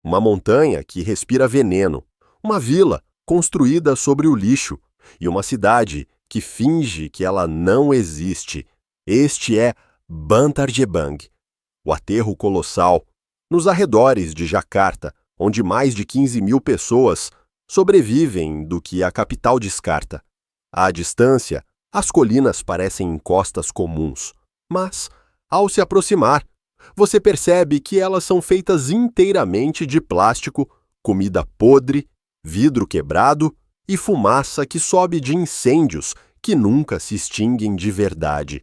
uma montanha que respira veneno, uma vila construída sobre o lixo e uma cidade que finge que ela não existe. Este é Bantar Gebang, o aterro colossal, nos arredores de Jacarta, onde mais de 15.000 pessoas sobrevivem do que a capital descarta. À distância, as colinas parecem encostas comuns, mas, ao se aproximar, você percebe que elas são feitas inteiramente de plástico, comida podre, vidro quebrado e fumaça que sobe de incêndios que nunca se extinguem de verdade.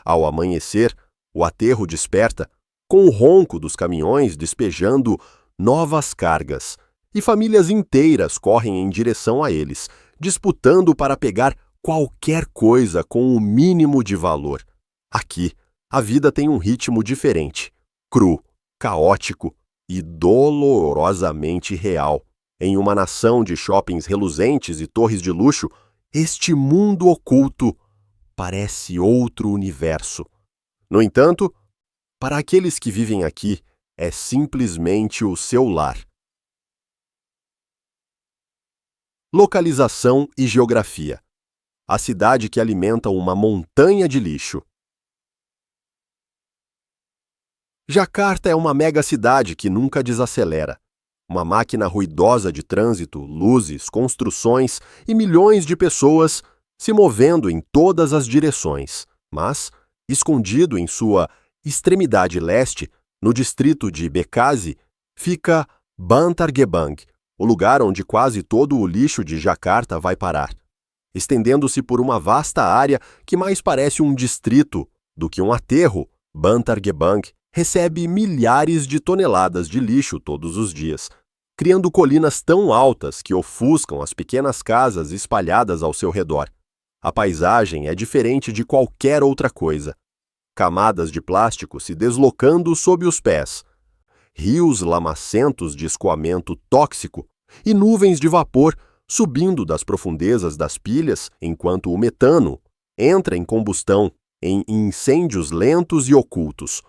Ao amanhecer, o aterro desperta com o ronco dos caminhões despejando novas cargas, e famílias inteiras correm em direção a eles, disputando para pegar qualquer coisa com o mínimo de valor. Aqui, a vida tem um ritmo diferente, cru, caótico e dolorosamente real. Em uma nação de shoppings reluzentes e torres de luxo, este mundo oculto parece outro universo. No entanto, para aqueles que vivem aqui, é simplesmente o seu lar. Localização e geografia. A cidade que alimenta uma montanha de lixo. Jacarta é uma megacidade que nunca desacelera. Uma máquina ruidosa de trânsito, luzes, construções e milhões de pessoas se movendo em todas as direções. Mas, escondido em sua extremidade leste, no distrito de Bekasi, fica Bantar Gebang, o lugar onde quase todo o lixo de Jacarta vai parar, estendendo-se por uma vasta área que mais parece um distrito do que um aterro. Bantar Gebang recebe milhares de toneladas de lixo todos os dias, criando colinas tão altas que ofuscam as pequenas casas espalhadas ao seu redor. A paisagem é diferente de qualquer outra coisa. Camadas de plástico se deslocando sob os pés, rios lamacentos de escoamento tóxico e nuvens de vapor subindo das profundezas das pilhas enquanto o metano entra em combustão em incêndios lentos e ocultos.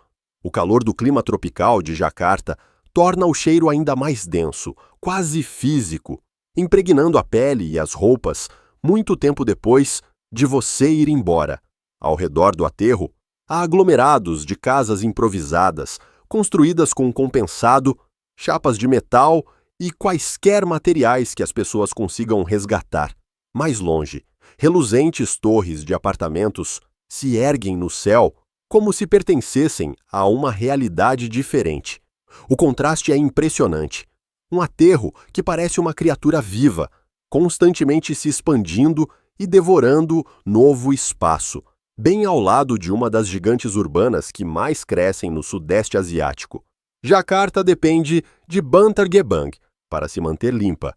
O calor do clima tropical de Jacarta torna o cheiro ainda mais denso, quase físico, impregnando a pele e as roupas muito tempo depois de você ir embora. Ao redor do aterro, há aglomerados de casas improvisadas, construídas com compensado, chapas de metal e quaisquer materiais que as pessoas consigam resgatar. Mais longe, reluzentes torres de apartamentos se erguem no céu como se pertencessem a uma realidade diferente. O contraste é impressionante. Um aterro que parece uma criatura viva, constantemente se expandindo e devorando novo espaço, bem ao lado de uma das gigantes urbanas que mais crescem no Sudeste Asiático. Jacarta depende de Bantar Gebang para se manter limpa.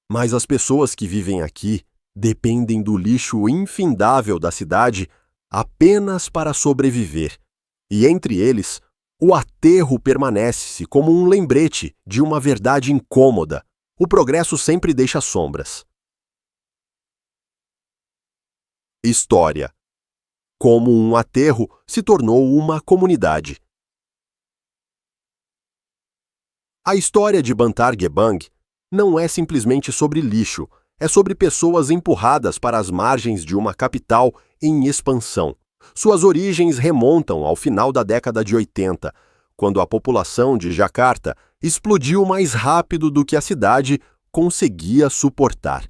Mas as pessoas que vivem aqui dependem do lixo infindável da cidade apenas para sobreviver. E entre eles, o aterro permanece como um lembrete de uma verdade incômoda. O progresso sempre deixa sombras. História. Como um aterro se tornou uma comunidade. A história de Bantar Gebang não é simplesmente sobre lixo, é sobre pessoas empurradas para as margens de uma capital em expansão. Suas origens remontam ao final da década de 80, quando a população de Jacarta explodiu mais rápido do que a cidade conseguia suportar.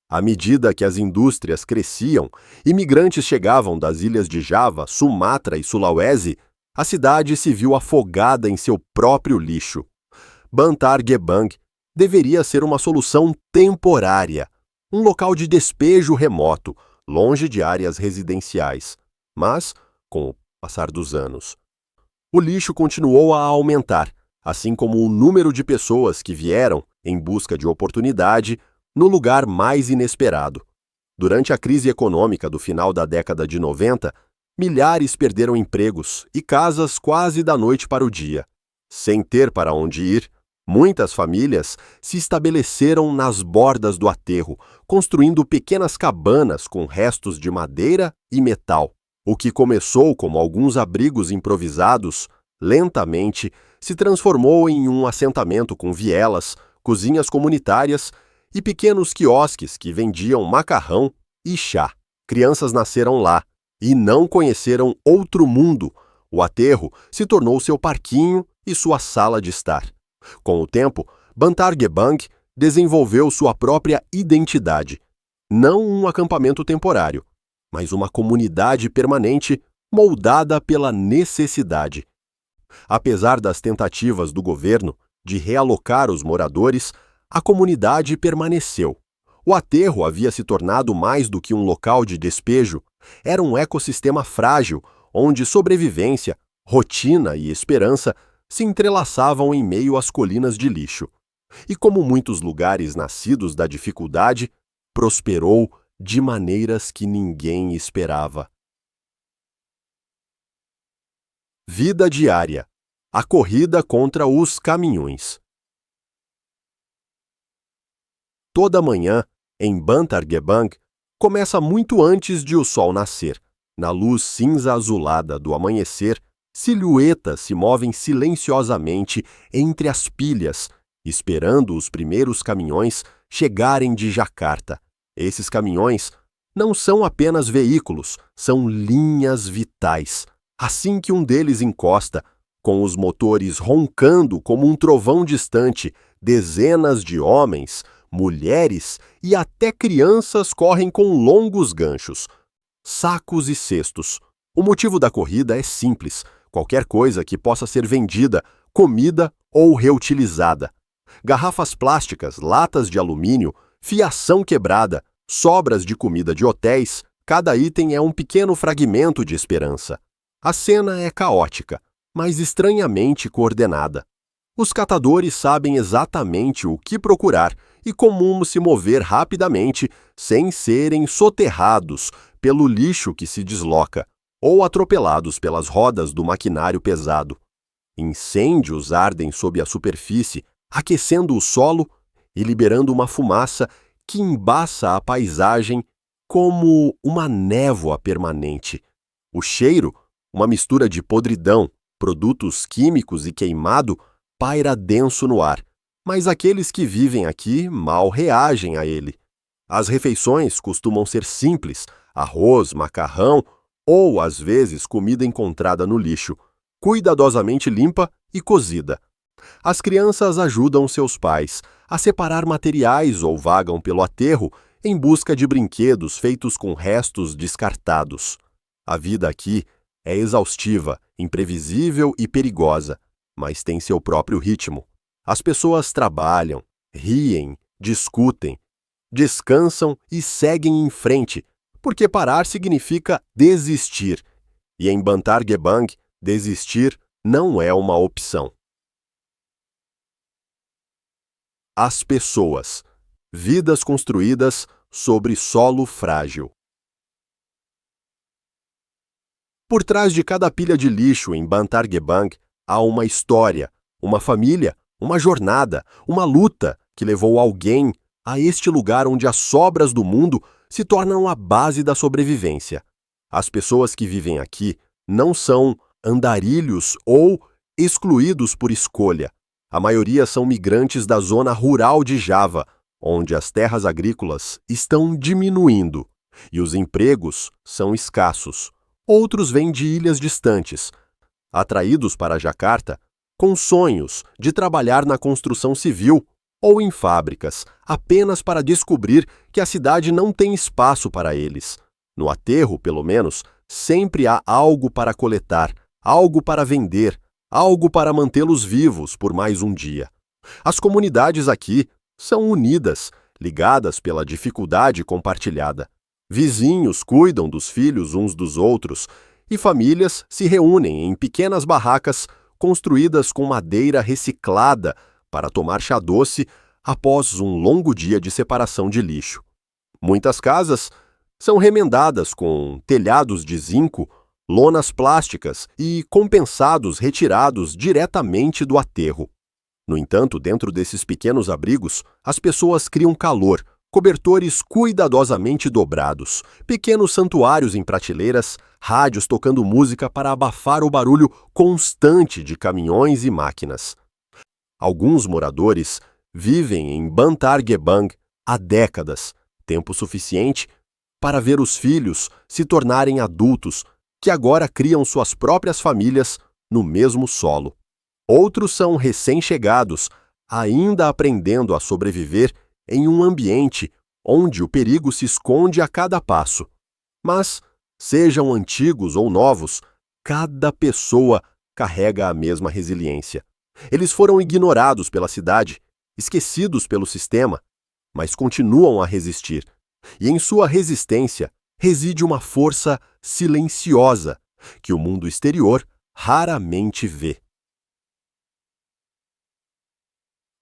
À medida que as indústrias cresciam, imigrantes chegavam das ilhas de Java, Sumatra e Sulawesi, a cidade se viu afogada em seu próprio lixo. Bantar Gebang deveria ser uma solução temporária, um local de despejo remoto, longe de áreas residenciais. Mas, com o passar dos anos, o lixo continuou a aumentar, assim como o número de pessoas que vieram em busca de oportunidade no lugar mais inesperado. Durante a crise econômica do final da década de 90, milhares perderam empregos e casas quase da noite para o dia. Sem ter para onde ir, muitas famílias se estabeleceram nas bordas do aterro, construindo pequenas cabanas com restos de madeira e metal. O que começou como alguns abrigos improvisados, lentamente se transformou em um assentamento com vielas, cozinhas comunitárias e pequenos quiosques que vendiam macarrão e chá. Crianças nasceram lá e não conheceram outro mundo. O aterro se tornou seu parquinho e sua sala de estar. Com o tempo, Bantar Gebang desenvolveu sua própria identidade. Não um acampamento temporário, mas uma comunidade permanente moldada pela necessidade. Apesar das tentativas do governo de realocar os moradores, a comunidade permaneceu. O aterro havia se tornado mais do que um local de despejo, era um ecossistema frágil, onde sobrevivência, rotina e esperança se entrelaçavam em meio às colinas de lixo. E como muitos lugares nascidos da dificuldade, prosperou de maneiras que ninguém esperava. Vida diária. A corrida contra os caminhões. Toda manhã, em Bantar Gebang, começa muito antes de o sol nascer. Na luz cinza-azulada do amanhecer, silhuetas se movem silenciosamente entre as pilhas, esperando os primeiros caminhões chegarem de Jakarta. Esses caminhões não são apenas veículos, são linhas vitais. Assim que um deles encosta, com os motores roncando como um trovão distante, dezenas de homens, mulheres e até crianças correm com longos ganchos, sacos e cestos. O motivo da corrida é simples: qualquer coisa que possa ser vendida, comida ou reutilizada. Garrafas plásticas, latas de alumínio, fiação quebrada, sobras de comida de hotéis, cada item é um pequeno fragmento de esperança. A cena é caótica, mas estranhamente coordenada. Os catadores sabem exatamente o que procurar e como se mover rapidamente sem serem soterrados pelo lixo que se desloca ou atropelados pelas rodas do maquinário pesado. Incêndios ardem sob a superfície, aquecendo o solo e liberando uma fumaça que embaça a paisagem como uma névoa permanente. O cheiro, uma mistura de podridão, produtos químicos e queimado, paira denso no ar, mas aqueles que vivem aqui mal reagem a ele. As refeições costumam ser simples: arroz, macarrão ou, às vezes, comida encontrada no lixo, cuidadosamente limpa e cozida. As crianças ajudam seus pais a separar materiais ou vagam pelo aterro em busca de brinquedos feitos com restos descartados. A vida aqui é exaustiva, imprevisível e perigosa, mas tem seu próprio ritmo. As pessoas trabalham, riem, discutem, descansam e seguem em frente, porque parar significa desistir. E em Bantar Gebang, desistir não é uma opção. As pessoas. Vidas construídas sobre solo frágil. Por trás de cada pilha de lixo em Bantar Gebang há uma história, uma família, uma jornada, uma luta que levou alguém a este lugar onde as sobras do mundo se tornam a base da sobrevivência. As pessoas que vivem aqui não são andarilhos ou excluídos por escolha. A maioria são migrantes da zona rural de Java, onde as terras agrícolas estão diminuindo e os empregos são escassos. Outros vêm de ilhas distantes, atraídos para Jakarta com sonhos de trabalhar na construção civil ou em fábricas, apenas para descobrir que a cidade não tem espaço para eles. No aterro, pelo menos, sempre há algo para coletar, algo para vender, algo para mantê-los vivos por mais um dia. As comunidades aqui são unidas, ligadas pela dificuldade compartilhada. Vizinhos cuidam dos filhos uns dos outros e famílias se reúnem em pequenas barracas construídas com madeira reciclada para tomar chá doce após um longo dia de separação de lixo. Muitas casas são remendadas com telhados de zinco, lonas plásticas e compensados retirados diretamente do aterro. No entanto, dentro desses pequenos abrigos, as pessoas criam calor, Cobertores cuidadosamente dobrados, pequenos santuários em prateleiras, rádios tocando música para abafar o barulho constante de caminhões e máquinas. Alguns moradores vivem em Bantar Gebang há décadas, tempo suficiente para ver os filhos se tornarem adultos que agora criam suas próprias famílias no mesmo solo. Outros são recém-chegados, ainda aprendendo a sobreviver em um ambiente onde o perigo se esconde a cada passo. Mas, sejam antigos ou novos, cada pessoa carrega a mesma resiliência. Eles foram ignorados pela cidade, esquecidos pelo sistema, mas continuam a resistir. E em sua resistência reside uma força silenciosa que o mundo exterior raramente vê.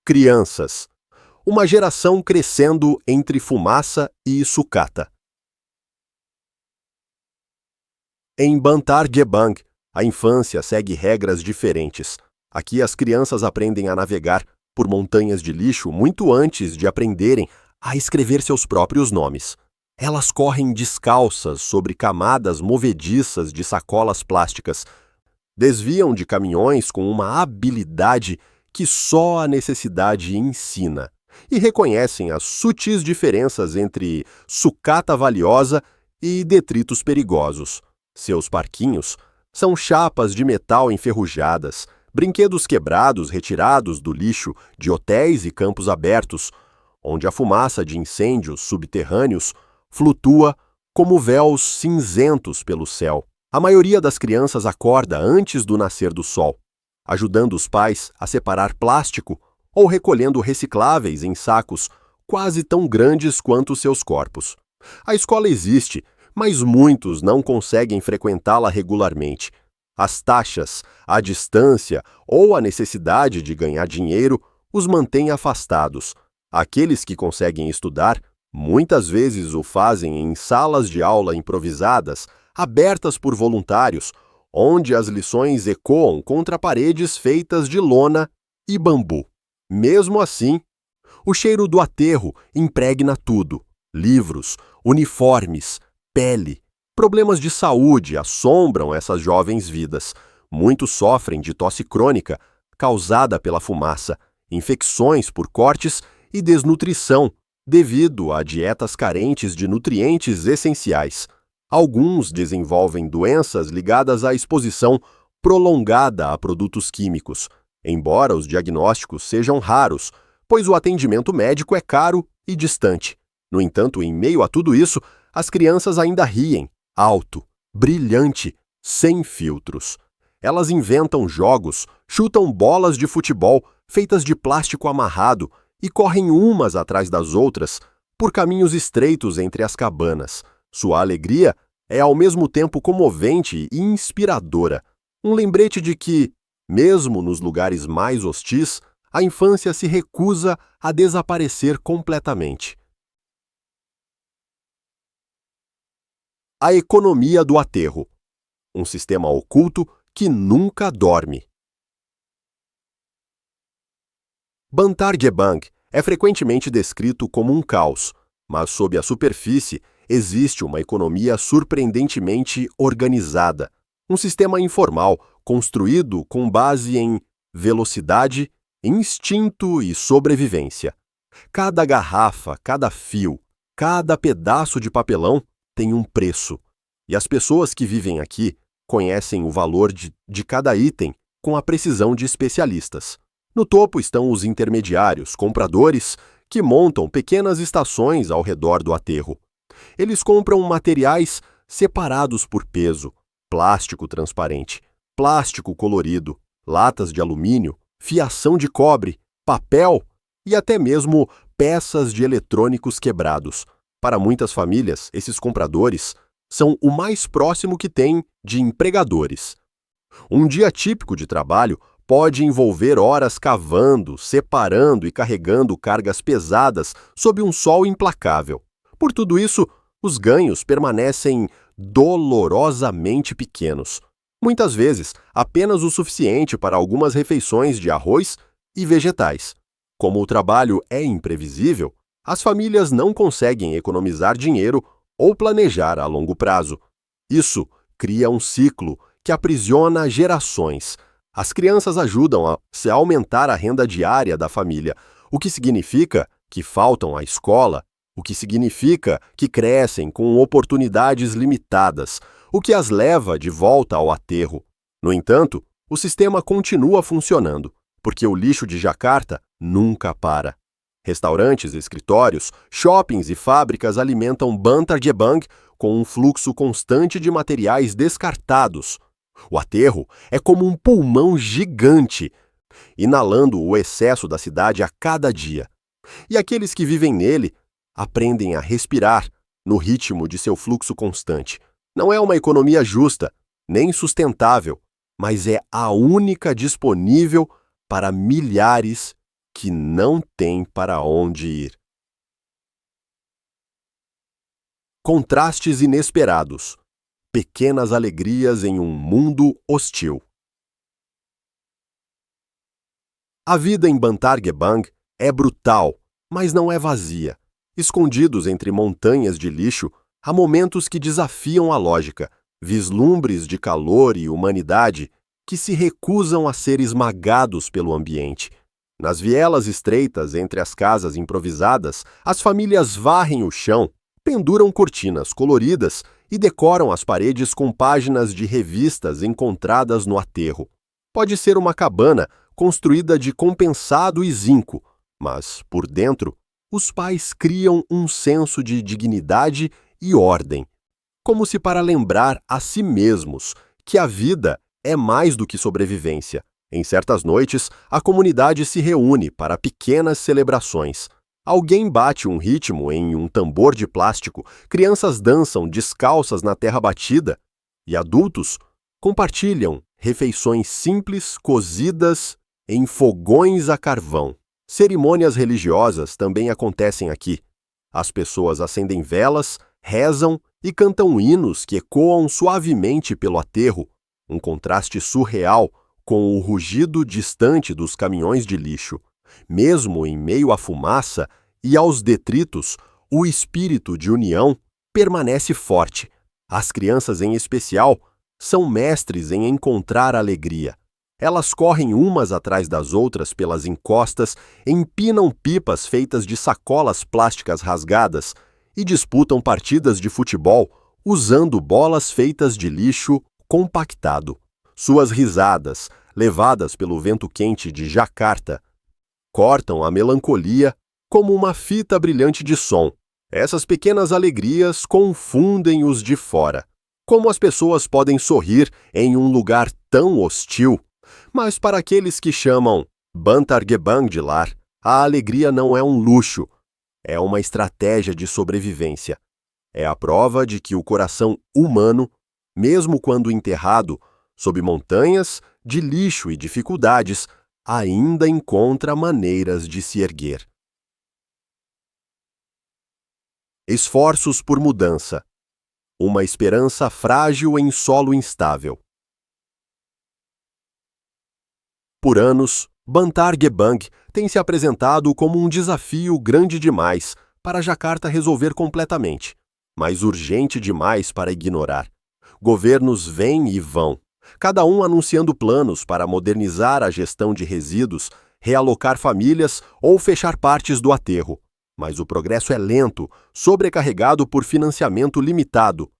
Crianças. Uma geração crescendo entre fumaça e sucata. Em Bantar Gebang, a infância segue regras diferentes. Aqui as crianças aprendem a navegar por montanhas de lixo muito antes de aprenderem a escrever seus próprios nomes. Elas correm descalças sobre camadas movediças de sacolas plásticas, desviam de caminhões com uma habilidade que só a necessidade ensina, e reconhecem as sutis diferenças entre sucata valiosa e detritos perigosos. Seus parquinhos são chapas de metal enferrujadas, brinquedos quebrados retirados do lixo de hotéis e campos abertos, onde a fumaça de incêndios subterrâneos flutua como véus cinzentos pelo céu. A maioria das crianças acorda antes do nascer do sol, ajudando os pais a separar plástico ou recolhendo recicláveis em sacos quase tão grandes quanto seus corpos. A escola existe, mas muitos não conseguem frequentá-la regularmente. As taxas, a distância ou a necessidade de ganhar dinheiro os mantêm afastados. Aqueles que conseguem estudar muitas vezes o fazem em salas de aula improvisadas, abertas por voluntários, onde as lições ecoam contra paredes feitas de lona e bambu. Mesmo assim, o cheiro do aterro impregna tudo: livros, uniformes, pele. Problemas de saúde assombram essas jovens vidas. Muitos sofrem de tosse crônica, causada pela fumaça, infecções por cortes e desnutrição, devido a dietas carentes de nutrientes essenciais. Alguns desenvolvem doenças ligadas à exposição prolongada a produtos químicos, embora os diagnósticos sejam raros, pois o atendimento médico é caro e distante. No entanto, em meio a tudo isso, as crianças ainda riem, alto, brilhante, sem filtros. Elas inventam jogos, chutam bolas de futebol feitas de plástico amarrado e correm umas atrás das outras por caminhos estreitos entre as cabanas. Sua alegria é ao mesmo tempo comovente e inspiradora. Um lembrete de que, mesmo nos lugares mais hostis, a infância se recusa a desaparecer completamente. A economia do aterro. Um sistema oculto que nunca dorme. Bantar Gebang é frequentemente descrito como um caos, mas sob a superfície existe uma economia surpreendentemente organizada, um sistema informal construído com base em velocidade, instinto e sobrevivência. Cada garrafa, cada fio, cada pedaço de papelão tem um preço, e as pessoas que vivem aqui conhecem o valor de cada item com a precisão de especialistas. No topo estão os intermediários, compradores, que montam pequenas estações ao redor do aterro. Eles compram materiais separados por peso: plástico transparente, plástico colorido, latas de alumínio, fiação de cobre, papel e até mesmo peças de eletrônicos quebrados. Para muitas famílias, esses compradores são o mais próximo que têm de empregadores. Um dia típico de trabalho pode envolver horas cavando, separando e carregando cargas pesadas sob um sol implacável. Por tudo isso, os ganhos permanecem dolorosamente pequenos. Muitas vezes, apenas o suficiente para algumas refeições de arroz e vegetais. Como o trabalho é imprevisível, as famílias não conseguem economizar dinheiro ou planejar a longo prazo. Isso cria um ciclo que aprisiona gerações. As crianças ajudam a se aumentar a renda diária da família, o que significa que faltam à escola, o que significa que crescem com oportunidades limitadas, o que as leva de volta ao aterro. No entanto, o sistema continua funcionando, porque o lixo de Jacarta nunca para. Restaurantes, escritórios, shoppings e fábricas alimentam Bantar Gebang com um fluxo constante de materiais descartados. O aterro é como um pulmão gigante, inalando o excesso da cidade a cada dia. E aqueles que vivem nele aprendem a respirar no ritmo de seu fluxo constante. Não é uma economia justa, nem sustentável, mas é a única disponível para milhares que não têm para onde ir. Contrastes inesperados. Pequenas alegrias em um mundo hostil. A vida em Bantar Gebang é brutal, mas não é vazia. Escondidos entre montanhas de lixo, há momentos que desafiam a lógica, vislumbres de calor e humanidade que se recusam a ser esmagados pelo ambiente. Nas vielas estreitas entre as casas improvisadas, as famílias varrem o chão, penduram cortinas coloridas e decoram as paredes com páginas de revistas encontradas no aterro. Pode ser uma cabana construída de compensado e zinco, mas, por dentro, os pais criam um senso de dignidade e ordem, como se para lembrar a si mesmos que a vida é mais do que sobrevivência. Em certas noites, a comunidade se reúne para pequenas celebrações. Alguém bate um ritmo em um tambor de plástico, crianças dançam descalças na terra batida e adultos compartilham refeições simples cozidas em fogões a carvão. Cerimônias religiosas também acontecem aqui. As pessoas acendem velas, rezam e cantam hinos que ecoam suavemente pelo aterro, um contraste surreal com o rugido distante dos caminhões de lixo. Mesmo em meio à fumaça e aos detritos, o espírito de união permanece forte. As crianças, em especial, são mestres em encontrar alegria. Elas correm umas atrás das outras pelas encostas, empinam pipas feitas de sacolas plásticas rasgadas e disputam partidas de futebol usando bolas feitas de lixo compactado. Suas risadas, levadas pelo vento quente de Jacarta, cortam a melancolia como uma fita brilhante de som. Essas pequenas alegrias confundem os de fora. Como as pessoas podem sorrir em um lugar tão hostil? Mas para aqueles que chamam Bantar Gebang de lar, a alegria não é um luxo, é uma estratégia de sobrevivência. É a prova de que o coração humano, mesmo quando enterrado sob montanhas de lixo e dificuldades, ainda encontra maneiras de se erguer. Esforços por mudança. Uma esperança frágil em solo instável. Por anos, Bantar Gebang tem se apresentado como um desafio grande demais para Jacarta resolver completamente, mas urgente demais para ignorar. Governos vêm e vão, cada um anunciando planos para modernizar a gestão de resíduos, realocar famílias ou fechar partes do aterro. Mas o progresso é lento, sobrecarregado por financiamento limitado,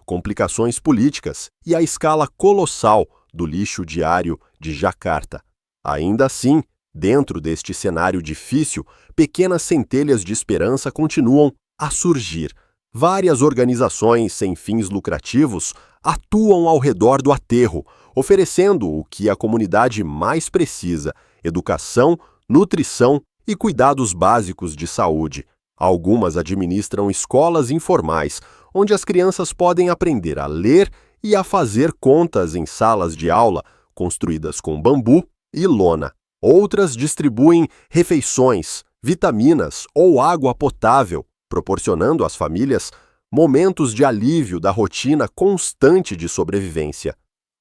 complicações políticas e a escala colossal do lixo diário de Jacarta. Ainda assim, dentro deste cenário difícil, pequenas centelhas de esperança continuam a surgir. Várias organizações sem fins lucrativos atuam ao redor do aterro, oferecendo o que a comunidade mais precisa: educação, nutrição e cuidados básicos de saúde. Algumas administram escolas informais, onde as crianças podem aprender a ler e a fazer contas em salas de aula construídas com bambu e lona. Outras distribuem refeições, vitaminas ou água potável, proporcionando às famílias momentos de alívio da rotina constante de sobrevivência.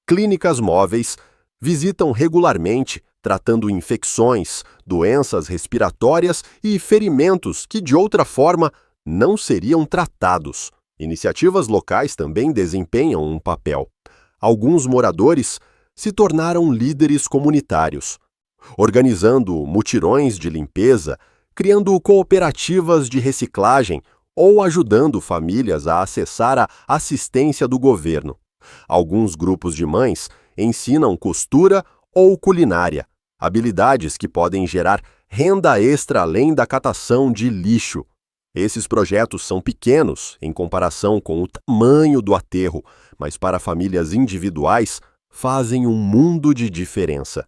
Clínicas móveis visitam regularmente tratando infecções, doenças respiratórias e ferimentos que, de outra forma, não seriam tratados. Iniciativas locais também desempenham um papel. Alguns moradores se tornaram líderes comunitários, organizando mutirões de limpeza, criando cooperativas de reciclagem ou ajudando famílias a acessar a assistência do governo. Alguns grupos de mães ensinam costura ou culinária, habilidades que podem gerar renda extra além da catação de lixo. Esses projetos são pequenos em comparação com o tamanho do aterro, mas para famílias individuais fazem um mundo de diferença.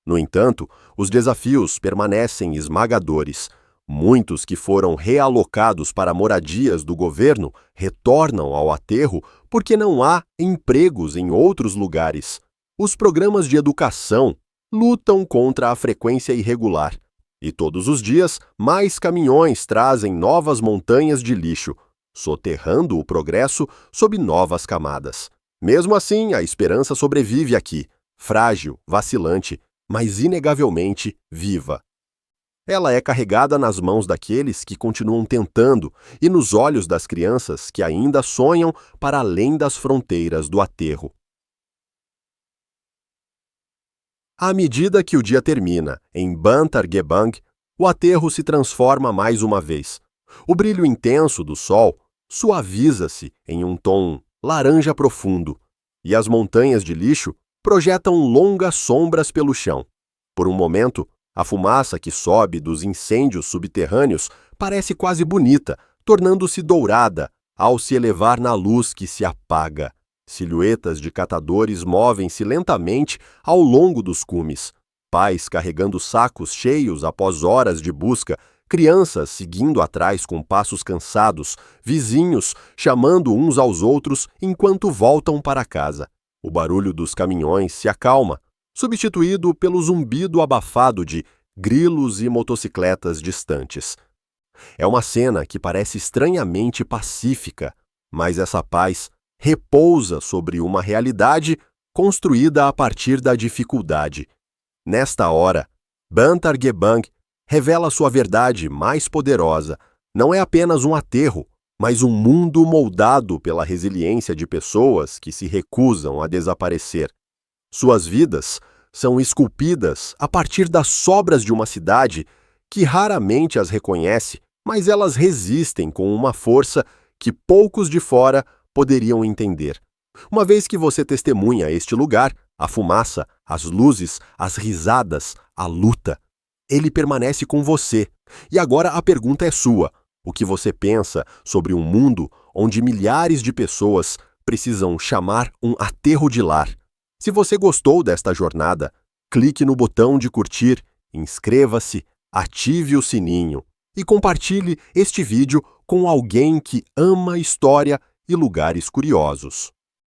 No entanto, os desafios permanecem esmagadores. Muitos que foram realocados para moradias do governo retornam ao aterro porque não há empregos em outros lugares. Os programas de educação lutam contra a frequência irregular. E todos os dias, mais caminhões trazem novas montanhas de lixo, soterrando o progresso sob novas camadas. Mesmo assim, a esperança sobrevive aqui, frágil, vacilante, mas inegavelmente viva. Ela é carregada nas mãos daqueles que continuam tentando e nos olhos das crianças que ainda sonham para além das fronteiras do aterro. À medida que o dia termina, em Bantar Gebang, o aterro se transforma mais uma vez. O brilho intenso do sol suaviza-se em um tom laranja profundo, e as montanhas de lixo projetam longas sombras pelo chão. Por um momento, a fumaça que sobe dos incêndios subterrâneos parece quase bonita, tornando-se dourada ao se elevar na luz que se apaga. Silhuetas de catadores movem-se lentamente ao longo dos cumes. Pais carregando sacos cheios após horas de busca, crianças seguindo atrás com passos cansados, vizinhos chamando uns aos outros enquanto voltam para casa. O barulho dos caminhões se acalma, substituído pelo zumbido abafado de grilos e motocicletas distantes. É uma cena que parece estranhamente pacífica, mas essa paz repousa sobre uma realidade construída a partir da dificuldade. Nesta hora, Bantar Gebang revela sua verdade mais poderosa. Não é apenas um aterro, mas um mundo moldado pela resiliência de pessoas que se recusam a desaparecer. Suas vidas são esculpidas a partir das sobras de uma cidade que raramente as reconhece, mas elas resistem com uma força que poucos de fora poderiam entender. Uma vez que você testemunha este lugar, a fumaça, as luzes, as risadas, a luta, ele permanece com você. E agora a pergunta é sua. O que você pensa sobre um mundo onde milhares de pessoas precisam chamar um aterro de lar? Se você gostou desta jornada, clique no botão de curtir, inscreva-se, ative o sininho e compartilhe este vídeo com alguém que ama história e lugares curiosos.